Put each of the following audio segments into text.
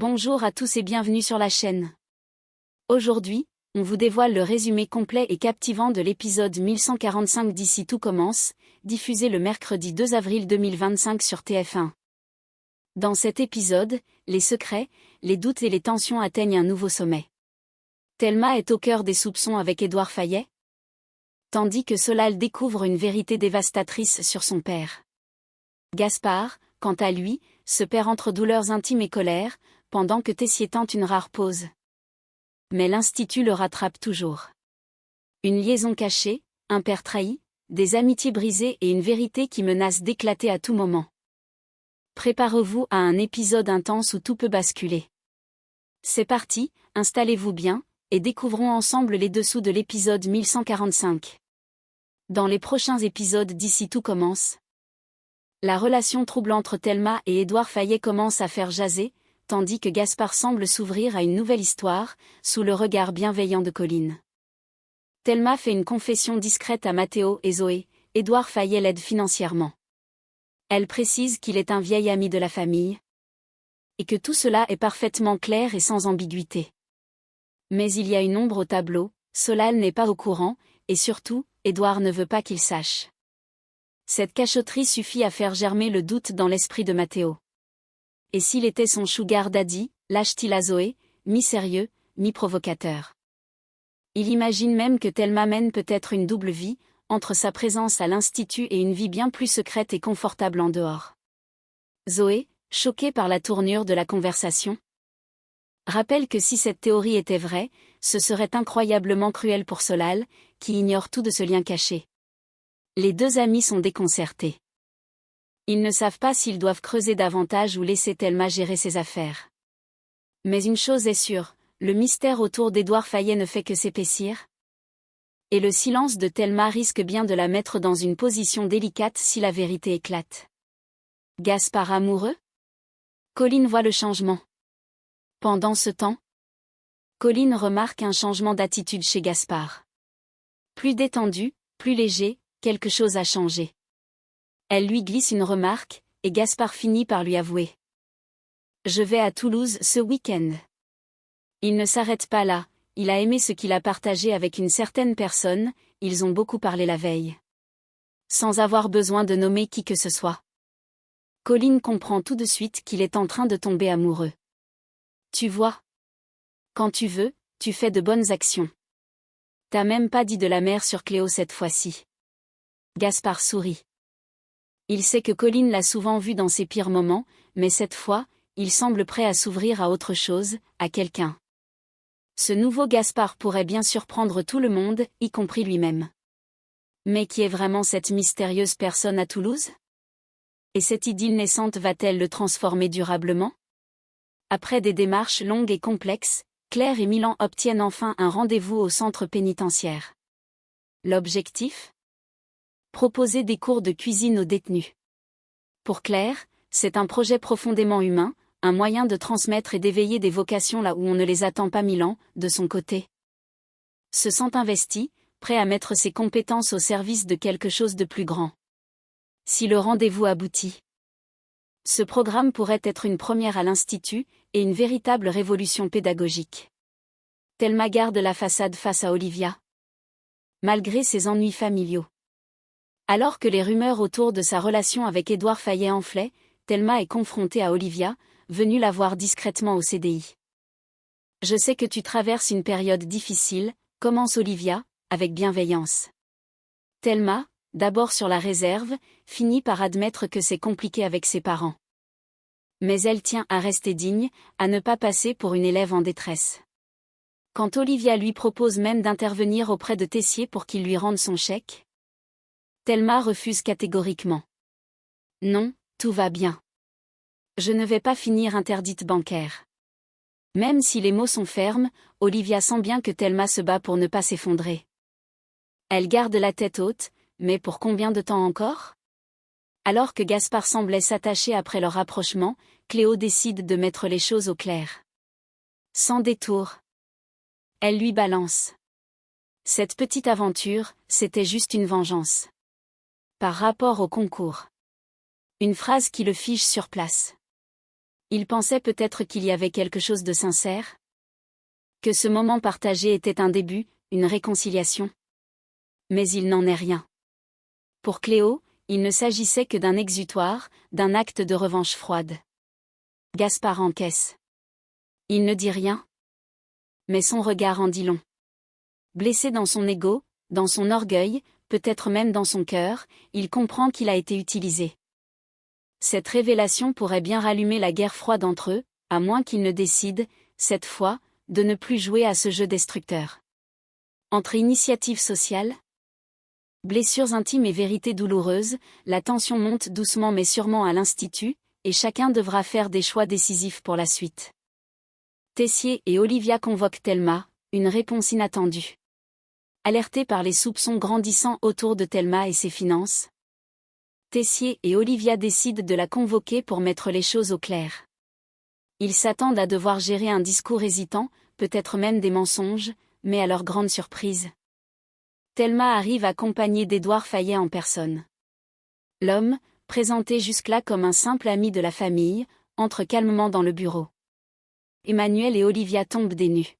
Bonjour à tous et bienvenue sur la chaîne. Aujourd'hui, on vous dévoile le résumé complet et captivant de l'épisode 1145 d'Ici tout commence, diffusé le mercredi 2 avril 2025 sur TF1. Dans cet épisode, les secrets, les doutes et les tensions atteignent un nouveau sommet. Thelma est au cœur des soupçons avec Édouard Fayet, tandis que Solal découvre une vérité dévastatrice sur son père. Gaspard, quant à lui, se perd entre douleurs intimes et colère, pendant que Tessier tente une rare pause. Mais l'Institut le rattrape toujours. Une liaison cachée, un père trahi, des amitiés brisées et une vérité qui menace d'éclater à tout moment. Préparez-vous à un épisode intense où tout peut basculer. C'est parti, installez-vous bien, et découvrons ensemble les dessous de l'épisode 1145. Dans les prochains épisodes d'Ici tout commence, la relation trouble entre Thelma et Édouard Fayet commence à faire jaser, tandis que Gaspard semble s'ouvrir à une nouvelle histoire, sous le regard bienveillant de Colline. Thelma fait une confession discrète à Mathéo et Zoé, Édouard Fayet l'aide financièrement. Elle précise qu'il est un vieil ami de la famille, et que tout cela est parfaitement clair et sans ambiguïté. Mais il y a une ombre au tableau, Solal n'est pas au courant, et surtout, Édouard ne veut pas qu'il sache. Cette cachotterie suffit à faire germer le doute dans l'esprit de Mathéo. Et s'il était son sugar daddy, lâche-t-il à Zoé, mi-sérieux, mi-provocateur. Il imagine même que Thelma mène peut-être une double vie, entre sa présence à l'Institut et une vie bien plus secrète et confortable en dehors. Zoé, choquée par la tournure de la conversation, rappelle que si cette théorie était vraie, ce serait incroyablement cruel pour Solal, qui ignore tout de ce lien caché. Les deux amis sont déconcertés. Ils ne savent pas s'ils doivent creuser davantage ou laisser Thelma gérer ses affaires. Mais une chose est sûre, le mystère autour d'Édouard Fayet ne fait que s'épaissir. Et le silence de Thelma risque bien de la mettre dans une position délicate si la vérité éclate. Gaspard amoureux? Colline voit le changement. Pendant ce temps, Colline remarque un changement d'attitude chez Gaspard. Plus détendu, plus léger, quelque chose a changé. Elle lui glisse une remarque, et Gaspard finit par lui avouer. Je vais à Toulouse ce week-end. Il ne s'arrête pas là, il a aimé ce qu'il a partagé avec une certaine personne, ils ont beaucoup parlé la veille. Sans avoir besoin de nommer qui que ce soit. Colline comprend tout de suite qu'il est en train de tomber amoureux. Tu vois. Quand tu veux, tu fais de bonnes actions. T'as même pas dit de la mère sur Cléo cette fois-ci. Gaspard sourit. Il sait que Colline l'a souvent vu dans ses pires moments, mais cette fois, il semble prêt à s'ouvrir à autre chose, à quelqu'un. Ce nouveau Gaspard pourrait bien surprendre tout le monde, y compris lui-même. Mais qui est vraiment cette mystérieuse personne à Toulouse? Et cette idylle naissante va-t-elle le transformer durablement? Après des démarches longues et complexes, Claire et Milan obtiennent enfin un rendez-vous au centre pénitentiaire. L'objectif? Proposer des cours de cuisine aux détenus. Pour Claire, c'est un projet profondément humain, un moyen de transmettre et d'éveiller des vocations là où on ne les attend pas. Milan, de son côté, se sent investi, prêt à mettre ses compétences au service de quelque chose de plus grand. Si le rendez-vous aboutit, ce programme pourrait être une première à l'Institut, et une véritable révolution pédagogique. Thelma garde la façade face à Olivia, malgré ses ennuis familiaux. Alors que les rumeurs autour de sa relation avec Édouard Fayet enflaient, Thelma est confrontée à Olivia, venue la voir discrètement au CDI. Je sais que tu traverses une période difficile, commence Olivia, avec bienveillance. Thelma, d'abord sur la réserve, finit par admettre que c'est compliqué avec ses parents. Mais elle tient à rester digne, à ne pas passer pour une élève en détresse. Quand Olivia lui propose même d'intervenir auprès de Tessier pour qu'il lui rende son chèque, Thelma refuse catégoriquement. Non, tout va bien. Je ne vais pas finir interdite bancaire. Même si les mots sont fermes, Olivia sent bien que Thelma se bat pour ne pas s'effondrer. Elle garde la tête haute, mais pour combien de temps encore? Alors que Gaspard semblait s'attacher après leur rapprochement, Cléo décide de mettre les choses au clair. Sans détour. Elle lui balance. Cette petite aventure, c'était juste une vengeance. Par rapport au concours. Une phrase qui le fige sur place. Il pensait peut-être qu'il y avait quelque chose de sincère? Que ce moment partagé était un début, une réconciliation? Mais il n'en est rien. Pour Cléo, il ne s'agissait que d'un exutoire, d'un acte de revanche froide. Gaspard encaisse. Il ne dit rien. Mais son regard en dit long. Blessé dans son ego, dans son orgueil, peut-être même dans son cœur, il comprend qu'il a été utilisé. Cette révélation pourrait bien rallumer la guerre froide entre eux, à moins qu'il ne décide, cette fois, de ne plus jouer à ce jeu destructeur. Entre initiatives sociales, blessures intimes et vérités douloureuses, la tension monte doucement mais sûrement à l'Institut, et chacun devra faire des choix décisifs pour la suite. Tessier et Olivia convoquent Thelma, une réponse inattendue. Alertés par les soupçons grandissants autour de Thelma et ses finances, Tessier et Olivia décident de la convoquer pour mettre les choses au clair. Ils s'attendent à devoir gérer un discours hésitant, peut-être même des mensonges, mais à leur grande surprise, Thelma arrive accompagnée d'Édouard Fayet en personne. L'homme, présenté jusque-là comme un simple ami de la famille, entre calmement dans le bureau. Emmanuel et Olivia tombent des nues.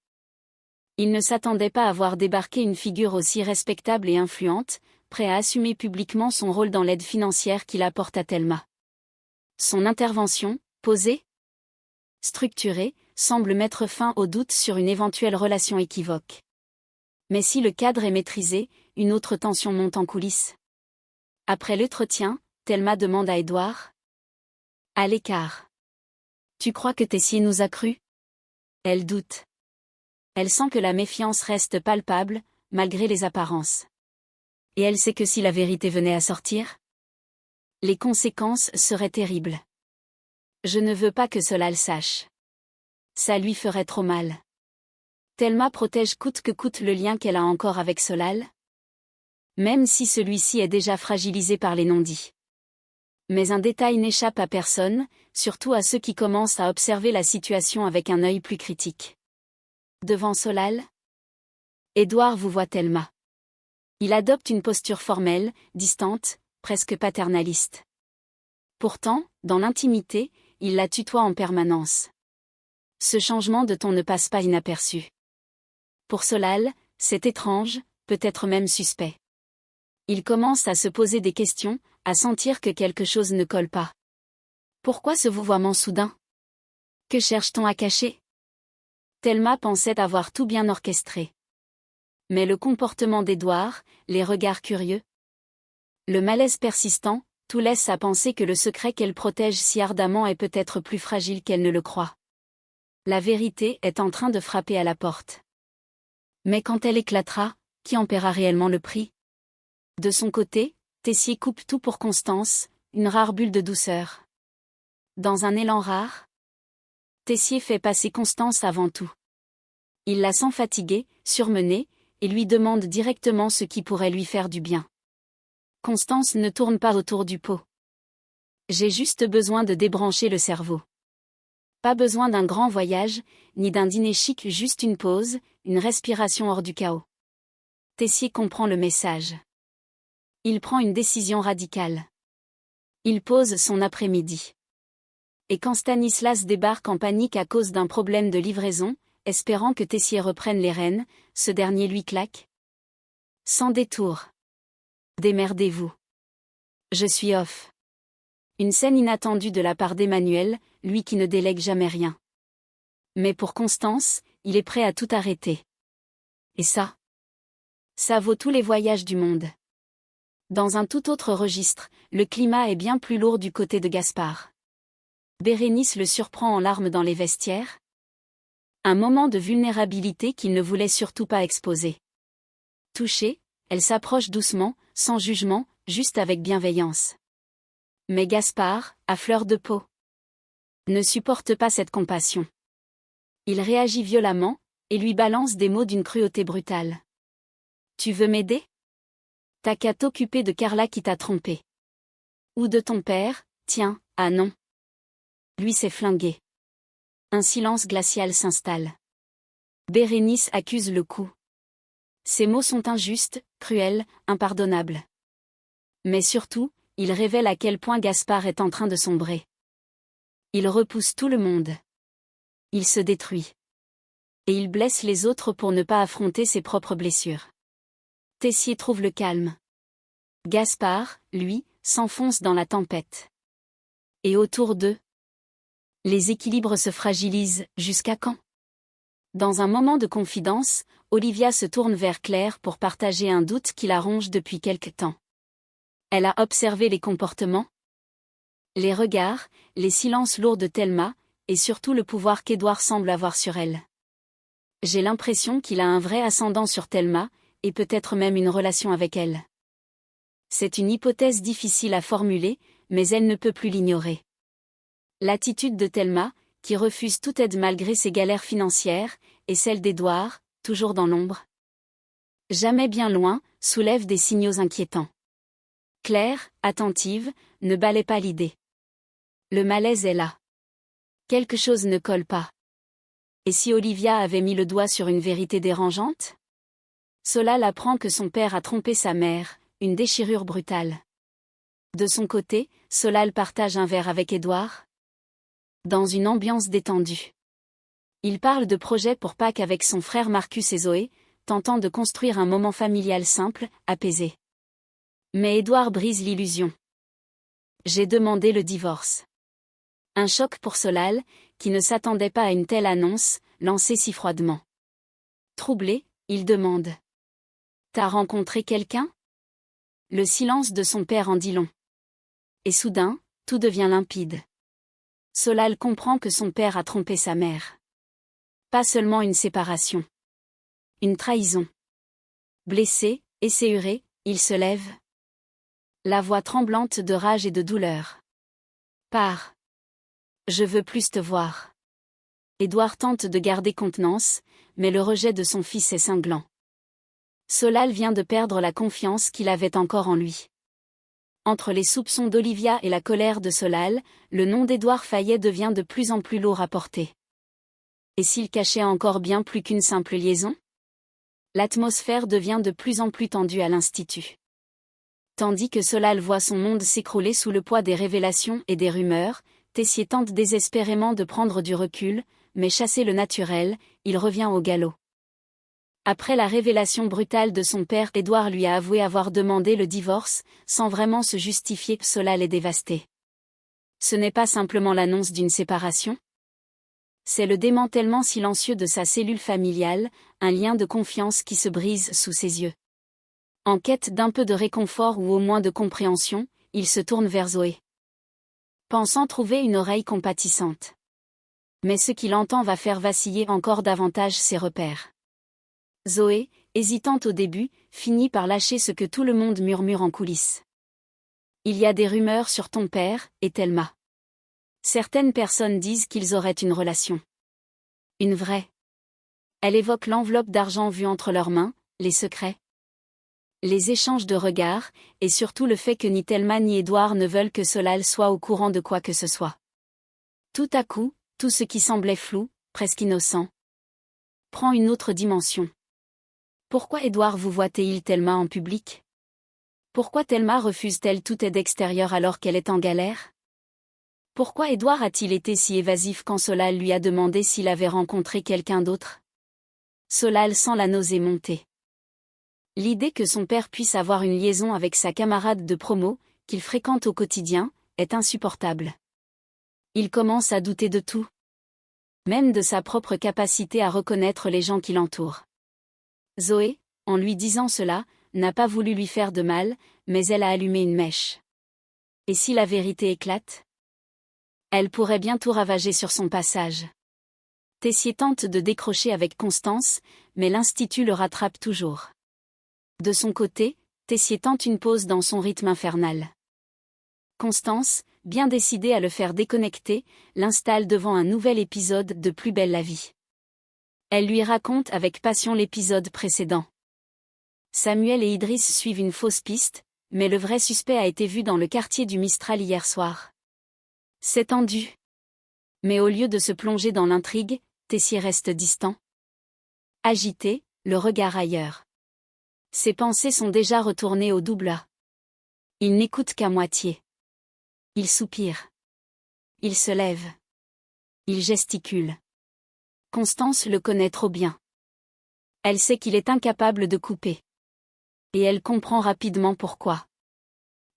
Ils ne s'attendaient pas à voir débarquer une figure aussi respectable et influente, prêt à assumer publiquement son rôle dans l'aide financière qu'il apporte à Thelma. Son intervention, posée, structurée, semble mettre fin aux doutes sur une éventuelle relation équivoque. Mais si le cadre est maîtrisé, une autre tension monte en coulisses. Après l'entretien, Thelma demande à Édouard. À l'écart. Tu crois que Tessier nous a cru? Elle doute. Elle sent que la méfiance reste palpable, malgré les apparences. Et elle sait que si la vérité venait à sortir, les conséquences seraient terribles. Je ne veux pas que cela le sache. Ça lui ferait trop mal. Thelma protège coûte que coûte le lien qu'elle a encore avec Solal, même si celui-ci est déjà fragilisé par les non-dits. Mais un détail n'échappe à personne, surtout à ceux qui commencent à observer la situation avec un œil plus critique. Devant Solal, Édouard vous voit Thelma. Il adopte une posture formelle, distante, presque paternaliste. Pourtant, dans l'intimité, il la tutoie en permanence. Ce changement de ton ne passe pas inaperçu. Pour Solal, c'est étrange, peut-être même suspect. Il commence à se poser des questions, à sentir que quelque chose ne colle pas. Pourquoi ce vouvoiement soudain? Que cherche-t-on à cacher? Thelma pensait avoir tout bien orchestré. Mais le comportement d'Édouard, les regards curieux, le malaise persistant, tout laisse à penser que le secret qu'elle protège si ardemment est peut-être plus fragile qu'elle ne le croit. La vérité est en train de frapper à la porte. Mais quand elle éclatera, qui en paiera réellement le prix? De son côté, Tessier coupe tout pour Constance, une rare bulle de douceur. Dans un élan rare, Tessier fait passer Constance avant tout. Il la sent fatiguée, surmenée, et lui demande directement ce qui pourrait lui faire du bien. Constance ne tourne pas autour du pot. J'ai juste besoin de débrancher le cerveau. Pas besoin d'un grand voyage, ni d'un dîner chic, juste une pause, une respiration hors du chaos. Tessier comprend le message. Il prend une décision radicale. Il pose son après-midi. Et quand Stanislas débarque en panique à cause d'un problème de livraison, espérant que Tessier reprenne les rênes, ce dernier lui claque. Sans détour. Démerdez-vous. Je suis off. Une scène inattendue de la part d'Emmanuel, lui qui ne délègue jamais rien. Mais pour Constance, il est prêt à tout arrêter. Et ça vaut tous les voyages du monde. Dans un tout autre registre, le climat est bien plus lourd du côté de Gaspard. Bérénice le surprend en larmes dans les vestiaires. Un moment de vulnérabilité qu'il ne voulait surtout pas exposer. Touchée, elle s'approche doucement, sans jugement, juste avec bienveillance. Mais Gaspard, à fleur de peau, ne supporte pas cette compassion. Il réagit violemment, et lui balance des mots d'une cruauté brutale. Tu veux m'aider? T'as qu'à t'occuper de Carla qui t'a trompé. Ou de ton père, tiens, ah non. Lui s'est flingué. Un silence glacial s'installe. Bérénice accuse le coup. Ces mots sont injustes, cruels, impardonnables. Mais surtout, ils révèlent à quel point Gaspard est en train de sombrer. Il repousse tout le monde. Il se détruit. Et il blesse les autres pour ne pas affronter ses propres blessures. Tessier trouve le calme. Gaspard, lui, s'enfonce dans la tempête. Et autour d'eux, les équilibres se fragilisent, jusqu'à quand? Dans un moment de confidence, Olivia se tourne vers Claire pour partager un doute qui la ronge depuis quelque temps. Elle a observé les comportements, les regards, les silences lourds de Thelma, et surtout le pouvoir qu'Édouard semble avoir sur elle. J'ai l'impression qu'il a un vrai ascendant sur Thelma, et peut-être même une relation avec elle. C'est une hypothèse difficile à formuler, mais elle ne peut plus l'ignorer. L'attitude de Thelma, qui refuse toute aide malgré ses galères financières, et celle d'Édouard, toujours dans l'ombre, jamais bien loin, soulève des signaux inquiétants. Claire, attentive, ne balaie pas l'idée. Le malaise est là. Quelque chose ne colle pas. Et si Olivia avait mis le doigt sur une vérité dérangeante? Solal apprend que son père a trompé sa mère, une déchirure brutale. De son côté, Solal partage un verre avec Édouard. Dans une ambiance détendue. Il parle de projets pour Pâques avec son frère Marcus et Zoé, tentant de construire un moment familial simple, apaisé. Mais Édouard brise l'illusion. J'ai demandé le divorce. Un choc pour Solal, qui ne s'attendait pas à une telle annonce, lancée si froidement. Troublé, il demande. T'as rencontré quelqu'un? Le silence de son père en dit long. Et soudain, tout devient limpide. Solal comprend que son père a trompé sa mère. Pas seulement une séparation. Une trahison. Blessé, esséuré, il se lève. La voix tremblante de rage et de douleur. Pars. Je veux plus te voir. Édouard tente de garder contenance, mais le rejet de son fils est cinglant. Solal vient de perdre la confiance qu'il avait encore en lui. Entre les soupçons d'Olivia et la colère de Solal, le nom d'Édouard Fayet devient de plus en plus lourd à porter. Et s'il cachait encore bien plus qu'une simple liaison? L'atmosphère devient de plus en plus tendue à l'Institut. Tandis que Solal voit son monde s'écrouler sous le poids des révélations et des rumeurs, Tessier tente désespérément de prendre du recul, mais chassé le naturel, il revient au galop. Après la révélation brutale de son père, Édouard lui a avoué avoir demandé le divorce, sans vraiment se justifier. Solal est dévasté. Ce n'est pas simplement l'annonce d'une séparation. C'est le démantèlement silencieux de sa cellule familiale, un lien de confiance qui se brise sous ses yeux. En quête d'un peu de réconfort ou au moins de compréhension, il se tourne vers Zoé. Pensant trouver une oreille compatissante. Mais ce qu'il entend va faire vaciller encore davantage ses repères. Zoé, hésitante au début, finit par lâcher ce que tout le monde murmure en coulisses. Il y a des rumeurs sur ton père, et Thelma. Certaines personnes disent qu'ils auraient une relation. Une vraie. Elle évoque l'enveloppe d'argent vue entre leurs mains, les secrets. Les échanges de regards, et surtout le fait que ni Thelma ni Édouard ne veulent que Solal soit au courant de quoi que ce soit. Tout à coup, tout ce qui semblait flou, presque innocent, prend une autre dimension. Pourquoi Édouard vous voit-il Thelma en public? Pourquoi Thelma refuse-t-elle toute aide extérieure alors qu'elle est en galère? Pourquoi Édouard a-t-il été si évasif quand Solal lui a demandé s'il avait rencontré quelqu'un d'autre? Solal sent la nausée monter. L'idée que son père puisse avoir une liaison avec sa camarade de promo, qu'il fréquente au quotidien, est insupportable. Il commence à douter de tout. Même de sa propre capacité à reconnaître les gens qui l'entourent. Zoé, en lui disant cela, n'a pas voulu lui faire de mal, mais elle a allumé une mèche. Et si la vérité éclate? Elle pourrait bien tout ravager sur son passage. Tessier tente de décrocher avec Constance, mais l'Institut le rattrape toujours. De son côté, Tessier tente une pause dans son rythme infernal. Constance, bien décidée à le faire déconnecter, l'installe devant un nouvel épisode de Plus belle la vie. Elle lui raconte avec passion l'épisode précédent. Samuel et Idriss suivent une fausse piste, mais le vrai suspect a été vu dans le quartier du Mistral hier soir. C'est tendu. Mais au lieu de se plonger dans l'intrigue, Tessier reste distant. Agité, le regard ailleurs. Ses pensées sont déjà retournées au double A. Il n'écoute qu'à moitié. Il soupire. Il se lève. Il gesticule. Constance le connaît trop bien. Elle sait qu'il est incapable de couper. Et elle comprend rapidement pourquoi.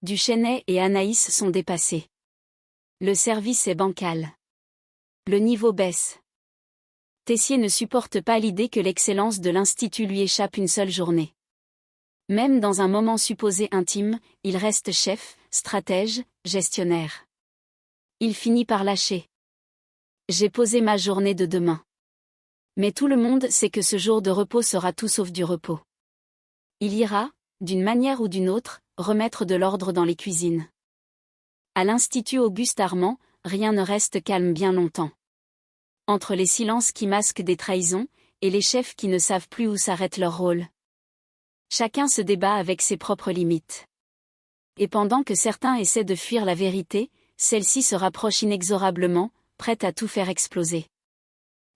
Duchesnay et Anaïs sont dépassés. Le service est bancal. Le niveau baisse. Tessier ne supporte pas l'idée que l'excellence de l'Institut lui échappe une seule journée. Même dans un moment supposé intime, il reste chef, stratège, gestionnaire. Il finit par lâcher. J'ai posé ma journée de demain. Mais tout le monde sait que ce jour de repos sera tout sauf du repos. Il ira, d'une manière ou d'une autre, remettre de l'ordre dans les cuisines. À l'Institut Auguste Armand, rien ne reste calme bien longtemps. Entre les silences qui masquent des trahisons, et les chefs qui ne savent plus où s'arrête leur rôle. Chacun se débat avec ses propres limites. Et pendant que certains essaient de fuir la vérité, celle-ci se rapproche inexorablement, prête à tout faire exploser.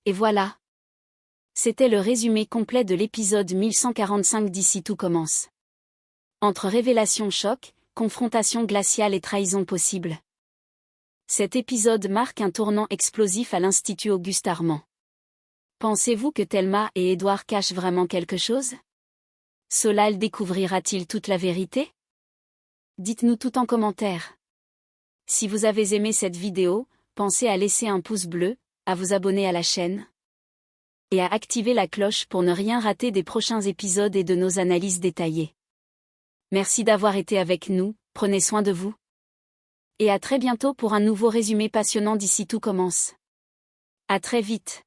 Et voilà. C'était le résumé complet de l'épisode 1145 d'Ici tout commence. Entre révélation choc, confrontation glaciale et trahison possible. Cet épisode marque un tournant explosif à l'Institut Auguste Armand. Pensez-vous que Thelma et Édouard cachent vraiment quelque chose? Solal découvrira-t-il toute la vérité? Dites-nous tout en commentaire. Si vous avez aimé cette vidéo, pensez à laisser un pouce bleu, à vous abonner à la chaîne et à activer la cloche pour ne rien rater des prochains épisodes et de nos analyses détaillées. Merci d'avoir été avec nous, prenez soin de vous. Et à très bientôt pour un nouveau résumé passionnant d'Ici tout commence. À très vite.